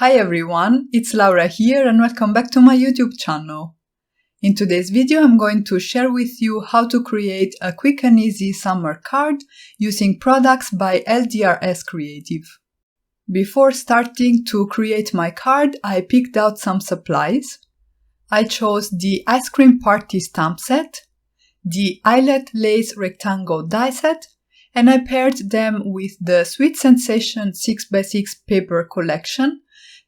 Hi everyone, it's Laura here and welcome back to my YouTube channel. In today's video I'm going to share with you how to create a quick and easy summer card using products by LDRS Creative. Before starting to create my card, I picked out some supplies. I chose the Ice Cream Party stamp set, the Eyelet lace rectangle die set, and I paired them with the Sweet Sensation 6x6 paper collection.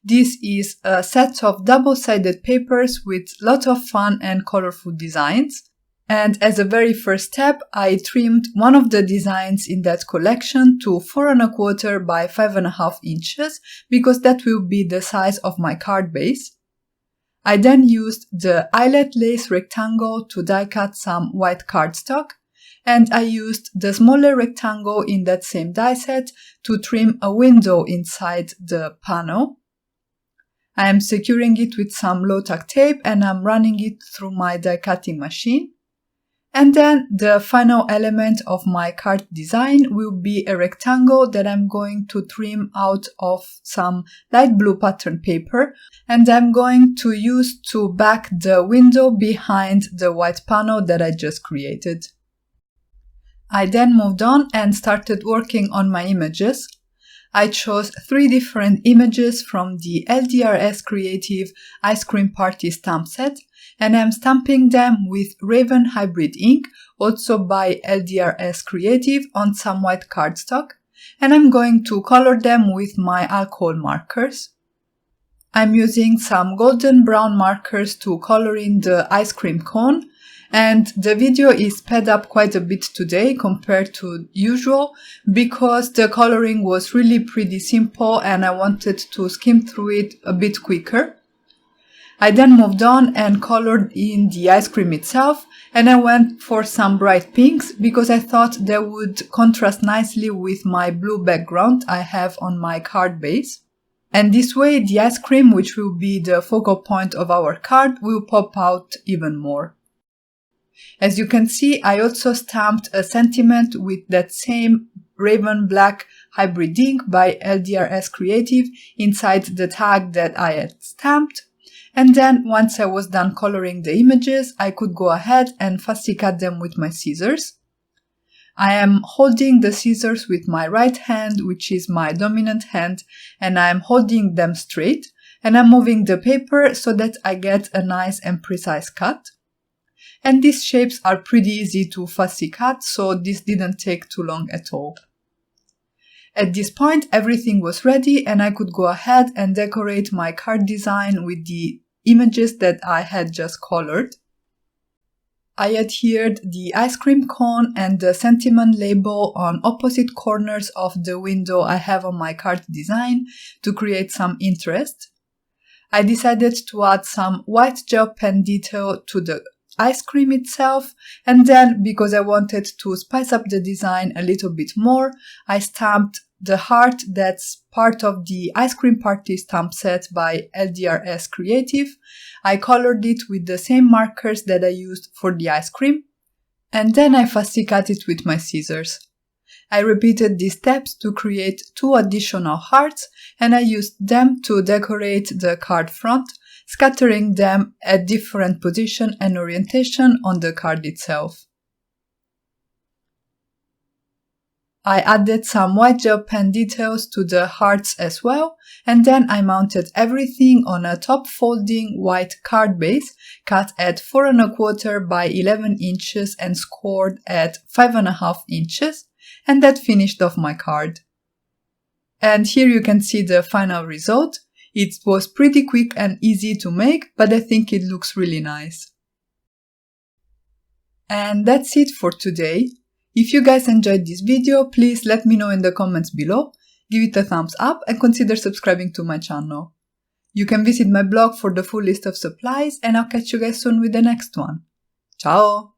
This is a set of double-sided papers with lots of fun and colorful designs. And as a very first step, I trimmed one of the designs in that collection to 4¼ by 5½ inches because that will be the size of my card base. I then used the Eyelet lace rectangle to die cut some white cardstock, and I used the smaller rectangle in that same die set to trim a window inside the panel. I am securing it with some low-tack tape and I'm running it through my die cutting machine. And then the final element of my card design will be a rectangle that I'm going to trim out of some light blue pattern paper, and I'm going to use to back the window behind the white panel that I just created. I then moved on and started working on my images. I chose 3 different images from the LDRS Creative Ice Cream Party stamp set, and I'm stamping them with Raven Hybrid ink, also by LDRS Creative, on some white cardstock, and I'm going to color them with my alcohol markers. I'm using some golden brown markers to color in the ice cream cone, and the video is sped up quite a bit today compared to usual because the coloring was really pretty simple and I wanted to skim through it a bit quicker. I then moved on and colored in the ice cream itself, and I went for some bright pinks because I thought they would contrast nicely with my blue background I have on my card base. And this way the ice cream, which will be the focal point of our card, will pop out even more. As you can see, I also stamped a sentiment with that same Raven Black Hybrid ink by LDRS Creative inside the tag that I had stamped. And then once I was done coloring the images, I could go ahead and fussy cut them with my scissors. I am holding the scissors with my right hand, which is my dominant hand, and I am holding them straight, and I'm moving the paper so that I get a nice and precise cut. And these shapes are pretty easy to fussy cut, so this didn't take too long at all. At this point, everything was ready and I could go ahead and decorate my card design with the images that I had just colored. I adhered the ice cream cone and the sentiment label on opposite corners of the window I have on my card design to create some interest. I decided to add some white gel pen detail to the ice cream itself, and then because I wanted to spice up the design a little bit more, I stamped the heart that's part of the Ice Cream Party stamp set by LDRS Creative. I colored it with the same markers that I used for the ice cream, and then I fussy cut it with my scissors. I repeated these steps to create 2 additional hearts, and I used them to decorate the card front, scattering them at different position and orientation on the card itself. I added some white gel pen details to the hearts as well, and then I mounted everything on a top folding white card base cut at 4¼ by 11 inches and scored at 5½ inches, and that finished off my card. And here you can see the final result. It was pretty quick and easy to make, but I think it looks really nice. And that's it for today. If you guys enjoyed this video, please let me know in the comments below, give it a thumbs up and consider subscribing to my channel. You can visit my blog for the full list of supplies, and I'll catch you guys soon with the next one. Ciao!